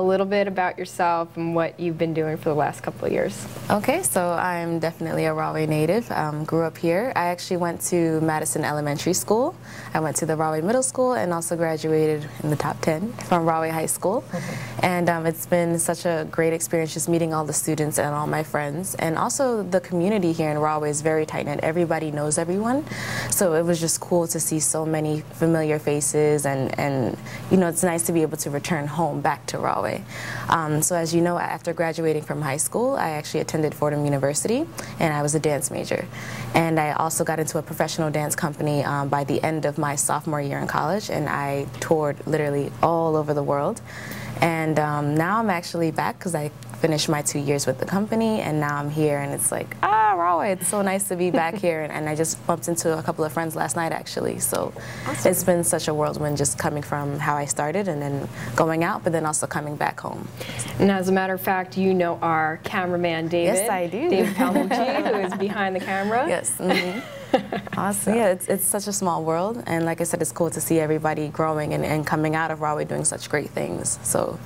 little bit about yourself and what you've been doing for the last couple of years. Okay, so I'm definitely a Rahway native. Grew up here. I actually went to Madison Elementary School. I went to the Rahway Middle School and also graduated in the top 10 from Rahway High School. And it's been such a great experience just meeting all the students and all my friends. And also the community here in Rahway is very tight-knit. Everybody knows everyone. So it was just cool to see so many familiar faces, and you know, it's nice to be able to return home back to Rahway. So as you know, after graduating from high school, I actually attended Fordham University, and I was a dance major. And I also got into a professional dance company by the end of my sophomore year in college, and I toured literally all over the world. And now I'm actually back because I finished my 2 years with the company, and now I'm here, and it's like, Rahway, it's so nice to be back here. And I just bumped into a couple of friends last night, actually. So awesome. It's been such a whirlwind just coming from how I started and then going out, but then also coming back home. And as a matter of fact, you know our cameraman, David. Yes, I do. David Palmucci, who is behind the camera. Yes. Awesome. Yeah, it's such a small world, and like I said, it's cool to see everybody growing and coming out of Rahway doing such great things. So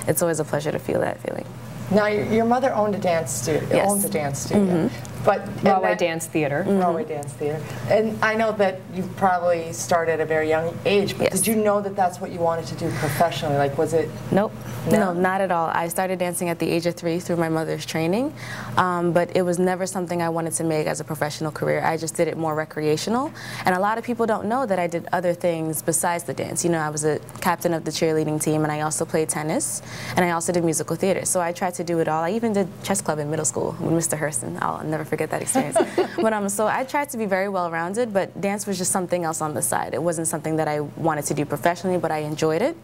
it's always a pleasure to feel that feeling. Now, your mother owned a dance studio. Yes. Owns a dance studio, but Rahway Dance Theater. Rahway Dance Theater, and I know that you probably started at a very young age. But Yes. did you know that that's what you wanted to do professionally? Like, was it? Nope. No? No, not at all. I started dancing at the age of 3 through my mother's training, but it was never something I wanted to make as a professional career. I just did it more recreational, and a lot of people don't know that I did other things besides the dance. You know, I was a captain of the cheerleading team, and I also played tennis, and I also did musical theater. So I tried to do it all. I even did chess club in middle school with Mr. Hurston. I'll never forget that experience. But so I tried to be very well-rounded, but dance was just something else on the side. It wasn't something that I wanted to do professionally, but I enjoyed it.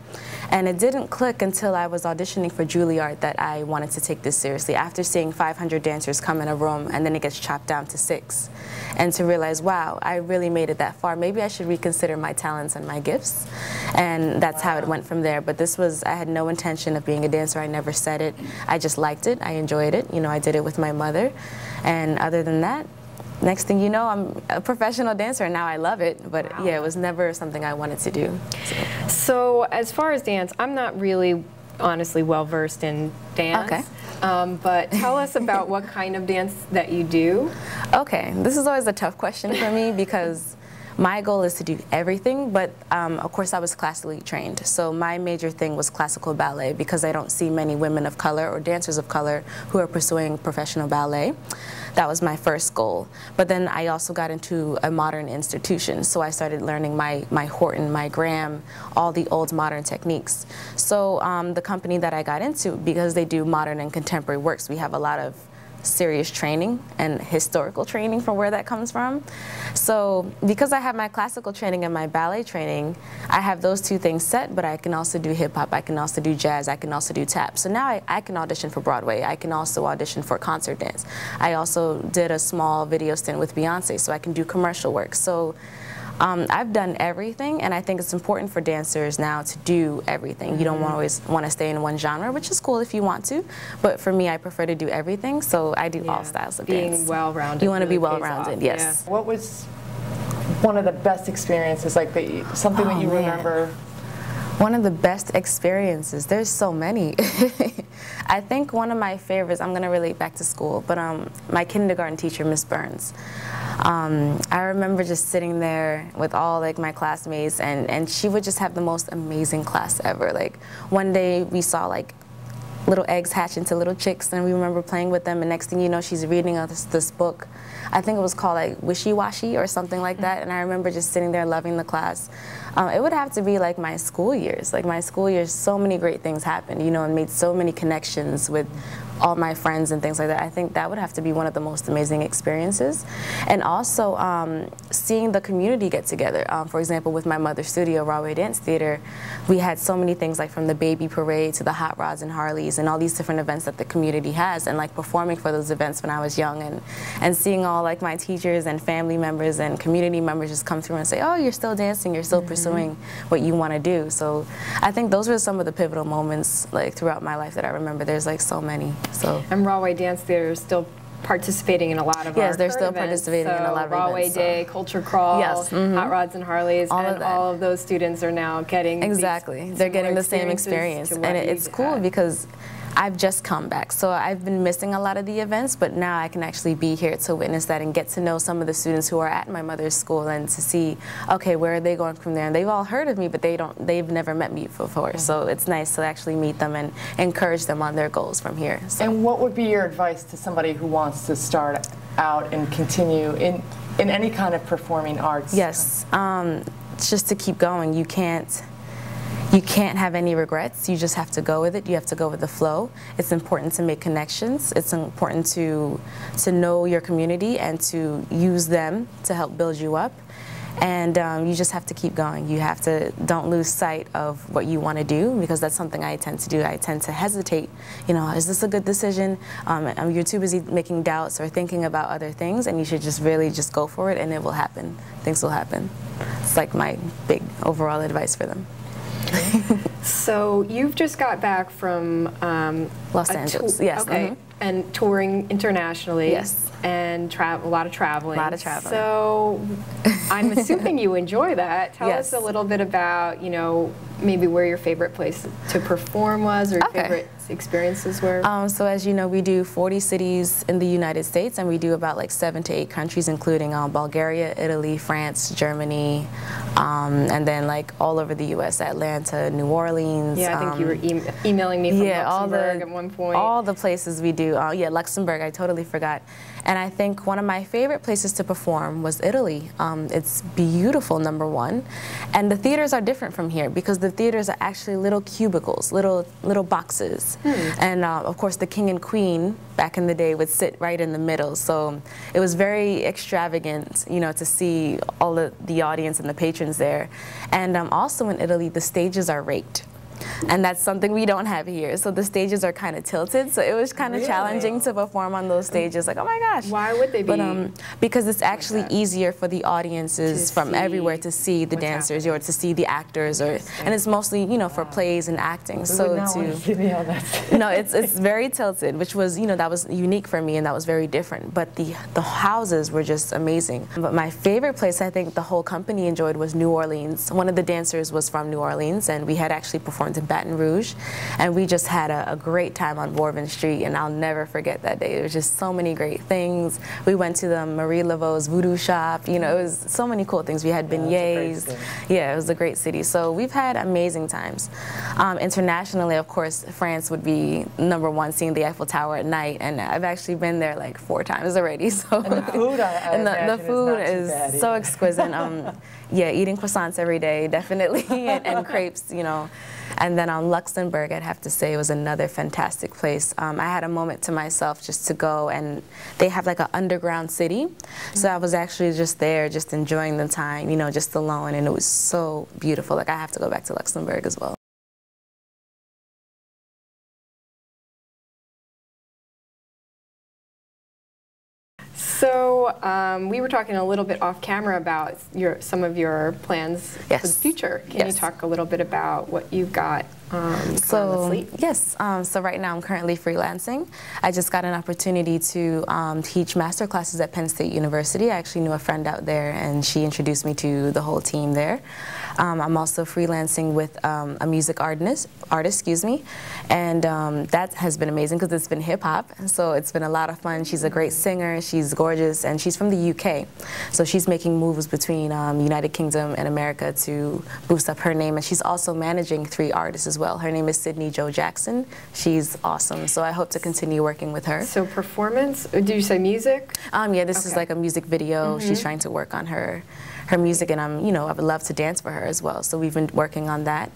And it didn't click until I was auditioning for Juilliard that I wanted to take this seriously. After seeing 500 dancers come in a room and then it gets chopped down to 6. And to realize, wow, I really made it that far. Maybe I should reconsider my talents and my gifts. And that's how it went from there. But I had no intention of being a dancer. I never said it. I just liked it. I enjoyed it. You know, I did it with my mother. And other than that, next thing you know, I'm a professional dancer, and now I love it. But yeah, it was never something I wanted to do. So as far as dance, I'm not really, honestly, well-versed in dance. Okay. But tell us about what kind of dance that you do. Okay, this is always a tough question for me because my goal is to do everything, but of course I was classically trained. So my major thing was classical ballet because I don't see many women of color or dancers of color who are pursuing professional ballet. That was my first goal. But then I also got into a modern institution. So I started learning my Horton, my Graham, all the old modern techniques. So the company that I got into, because they do modern and contemporary works, we have a lot of serious training and historical training from where that comes from. So because I have my classical training and my ballet training, I have those two things set, but I can also do hip hop, I can also do jazz, I can also do tap. So now I can audition for Broadway, I can also audition for concert dance. I also did a small video stint with Beyonce, so I can do commercial work. So I've done everything, and I think it's important for dancers now to do everything. You don't always want to stay in one genre, which is cool if you want to, but for me, I prefer to do everything, so I do all styles of dance. Being well-rounded. You want to be well-rounded, yes. Yeah. What was one of the best experiences, like something that you remember? One of the best experiences, there's so many. I think one of my favorites, I'm going to relate back to school, but my kindergarten teacher, Miss Burns. I remember just sitting there with all like my classmates, and she would just have the most amazing class ever. Like one day we saw like little eggs hatch into little chicks, and we remember playing with them, and next thing you know, she's reading us this book. I think it was called like Wishy Washy or something like that, and I remember just sitting there loving the class. It would have to be like my school years. Like my school years, so many great things happened, you know, and made so many connections with all my friends and things like that. I think that would have to be one of the most amazing experiences. And also seeing the community get together. For example, with my mother's studio, Rahway Dance Theater, we had so many things like from the baby parade to the hot rods and Harleys and all these different events that the community has, and like performing for those events when I was young, and seeing all like my teachers and family members and community members just come through and say, oh, you're still dancing, you're still pursuing what you want to do. So I think those were some of the pivotal moments like throughout my life that I remember. There's like so many. So. And Rahway Dance Theater is still participating in a lot of Yes, our they're still current events. participating in a lot of Rahway events. Day, Culture Crawl, Yes, Hot Rods and Harleys, all and of that. all of those students are now getting Exactly. They're getting the same experience. And it's cool because I've just come back, so I've been missing a lot of the events, but now I can actually be here to witness that and get to know some of the students who are at my mother's school and to see, okay, where are they going from there? And they've all heard of me, but they've never met me before. So it's nice to actually meet them and encourage them on their goals from here. So. And what would be your advice to somebody who wants to start out and continue in any kind of performing arts? Yes, just to keep going. You can't have any regrets. You just have to go with it. You have to go with the flow. It's important to make connections. It's important to know your community and to use them to help build you up. And you just have to keep going. You have to, don't lose sight of what you want to do, because that's something I tend to do. I tend to hesitate. You know, is this a good decision? You're too busy making doubts or thinking about other things, and you should just really just go for it, and it will happen. Things will happen. It's like my big overall advice for them. So you've just got back from Los Angeles, yes. Okay, and touring internationally. Yes. And a lot of traveling. A lot of traveling. So I'm assuming you enjoy that. Tell us a little bit about, you know, maybe where your favorite place to perform was, or your favorite experiences were. So as you know, we do 40 cities in the United States, and we do about like 7 to 8 countries, including Bulgaria, Italy, France, Germany, and then like all over the U.S., Atlanta, New Orleans. Yeah, I think you were emailing me from Luxembourg at one point. All the places we do. Yeah, Luxembourg, I totally forgot. And I think one of my favorite places to perform was Italy. It's beautiful, number one. And the theaters are different from here, because the theaters are actually little cubicles, little boxes. And of course, the king and queen back in the day would sit right in the middle. So it was very extravagant, you know, to see all the audience and the patrons there. And also in Italy, the stages are raked. And that's something we don't have here. So the stages are kind of tilted. So it was kind of challenging to perform on those stages. Like, oh my gosh. Why would they be? But, because it's actually easier for the audiences from everywhere to see the dancers or to see the actors. And it's mostly, you know, for plays and acting. So no, it's very tilted, which was, you know, that was unique for me, and that was very different. But the houses were just amazing. But my favorite place, I think the whole company enjoyed, was New Orleans. One of the dancers was from New Orleans, and we had actually performed in Baton Rouge, and we just had a great time on Bourbon Street, and I'll never forget that day. There was just so many great things. We went to the Marie Laveau's voodoo shop. You know, it was so many cool things. We had beignets. Yeah, it was a great city. So we've had amazing times. Internationally, of course, France would be number one, seeing the Eiffel Tower at night, and I've actually been there like 4 times already. So and the food, the food is so exquisite. Yeah, eating croissants every day, definitely, and crepes, you know. And then Luxembourg, I'd have to say, was another fantastic place. I had a moment to myself just to go, and they have like an underground city. So I was actually just there, just enjoying the time, you know, just alone, and it was so beautiful. Like, I have to go back to Luxembourg as well. So we were talking a little bit off camera about some of your plans for the future. Can you talk a little bit about what you've got on the slate? Yes. So right now I'm currently freelancing. I just got an opportunity to teach master classes at Penn State University. I actually knew a friend out there, and she introduced me to the whole team there. I'm also freelancing with a music artist, and that has been amazing because it's been hip-hop, so it's been a lot of fun. She's a great singer, she's gorgeous, and she's from the UK. So she's making moves between United Kingdom and America to boost up her name, and she's also managing 3 artists as well. Her name is Sydney Jo Jackson. She's awesome, so I hope to continue working with her. So performance, did you say music? Yeah, this is like a music video. She's trying to work on her music, and you know, I would love to dance for her as well. So we've been working on that.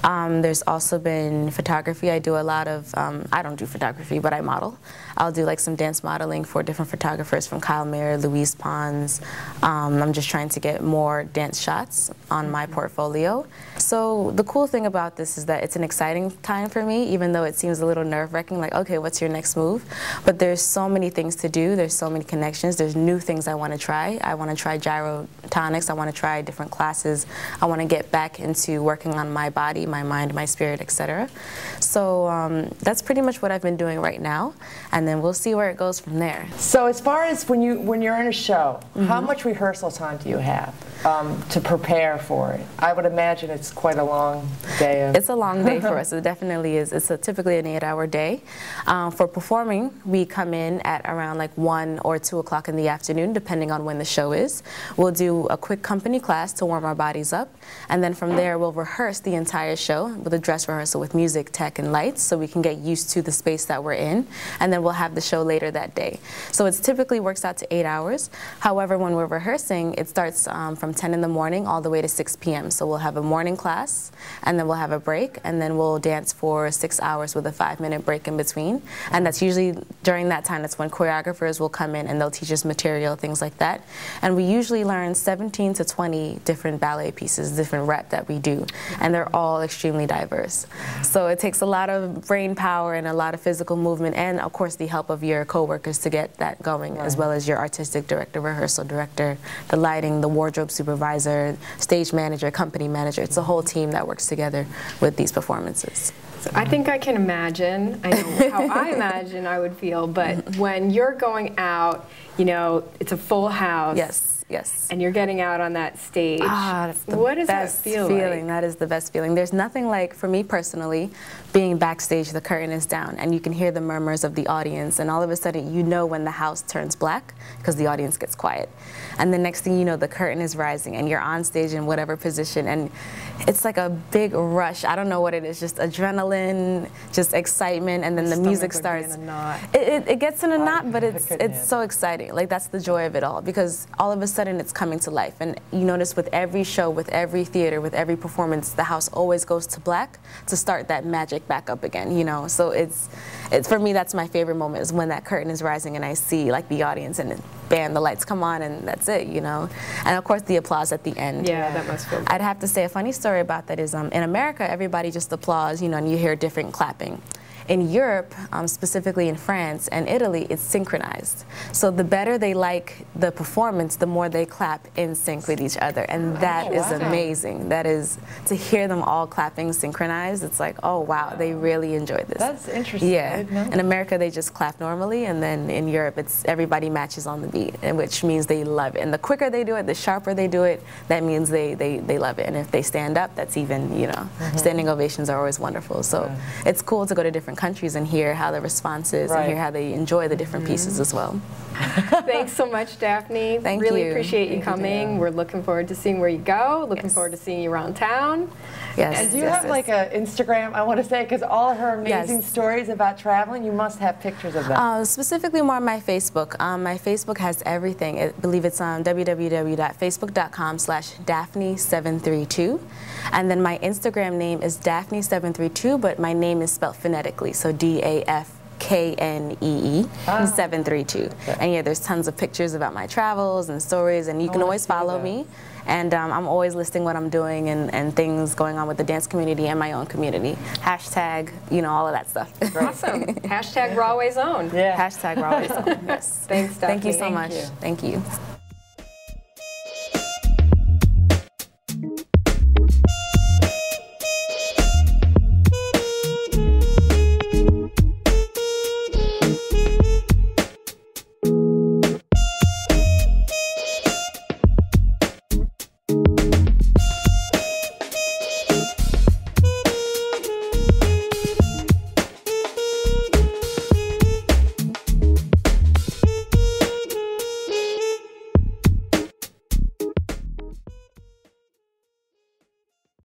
There's also been photography. I do a lot of, I don't do photography, but I model. I'll do like some dance modeling for different photographers from Kyle Mayer, Louise Pons. I'm just trying to get more dance shots on my portfolio. So the cool thing about this is that it's an exciting time for me, even though it seems a little nerve-wracking, like, okay, what's your next move? But there's so many things to do. There's so many connections. There's new things I want to try. I want to try gyrotonic phonics. I want to try different classes. I want to get back into working on my body, my mind, my spirit, etc. So that's pretty much what I've been doing right now, and then we'll see where it goes from there. So as far as when you're in a show, how much rehearsal time do you have to prepare for it? I would imagine it's quite a long day. It's a long day for us. It definitely is. It's typically an 8-hour day. For performing, we come in at around like 1 or 2 o'clock in the afternoon, depending on when the show is. We'll do a quick company class to warm our bodies up, and then from there we'll rehearse the entire show with a dress rehearsal with music, tech, and lights, so we can get used to the space that we're in, and then we'll have the show later that day. So it typically works out to 8 hours. However, when we're rehearsing, it starts from 10 in the morning all the way to 6 p.m. So we'll have a morning class, and then we'll have a break, and then we'll dance for 6 hours with a 5-minute break in between. And that's usually during that time, that's when choreographers will come in and they'll teach us material, things like that. And we usually learn 17 to 20 different ballet pieces, different rep that we do, and they're all extremely diverse. So it takes a lot of brain power and a lot of physical movement, and of course the help of your co-workers to get that going, as well as your artistic director, rehearsal director, the lighting, the wardrobe supervisor, stage manager, company manager. It's a whole team that works together with these performances. So I think I can imagine, I know how I imagine I would feel, but when you're going out, you know, it's a full house. Yes. Yes. And you're getting out on that stage. That's the what does best that feel feeling. like? That is the best feeling. There's nothing like, for me personally, being backstage, the curtain is down, and you can hear the murmurs of the audience, and all of a sudden you know when the house turns black because the audience gets quiet. And the next thing you know, the curtain is rising, and you're on stage in whatever position, and it's like a big rush. I don't know what it is, just adrenaline, just excitement, and then the music starts. It gets in a knot, but it's so exciting. Like, that's the joy of it all, because all of a sudden it's coming to life. And you notice with every show, with every theater, with every performance, the house always goes to black to start that magic back up again, you know. So it's for me, that's my favorite moment, is when that curtain is rising and I see like the audience, and bam, the lights come on, and that's it, you know. And of course the applause at the end. Yeah, that must feel good. I'd have to say a funny story about that is in America, everybody just applauds, you know, and you hear different clapping. In Europe, specifically in France and Italy, it's synchronized. So the better they like the performance, the more they clap in sync with each other. And that is amazing. That is, to hear them all clapping synchronized, it's like, oh wow, they really enjoyed this. That's interesting. Yeah. In America, they just clap normally, and then in Europe, it's everybody matches on the beat, and which means they love it. And the quicker they do it, the sharper they do it, that means they love it. And if they stand up, that's even, you know, standing ovations are always wonderful. So it's cool to go to different countries and hear how the response is, and hear how they enjoy the different pieces as well. Thanks so much, Daphne. Thank really you. Appreciate you coming. We're looking forward to seeing where you go. Looking forward to seeing you around town. Yes. And do you have like an Instagram, I want to say, because all of her amazing stories about traveling, you must have pictures of them. Specifically more on my Facebook. My Facebook has everything. I believe it's on www.facebook.com/Daphne732. And then my Instagram name is Daphne732, but my name is spelled phonetically, so DAFKNEE 732. And yeah, there's tons of pictures about my travels and stories, and you can always follow me. And I'm always listing what I'm doing and things going on with the dance community and my own community. Hashtag, you know, all of that stuff. Awesome. Hashtag Rahway Zone. Yeah. Hashtag Rahway Zone. Yes. Thanks, Daphne. Thank you so much. Thank you.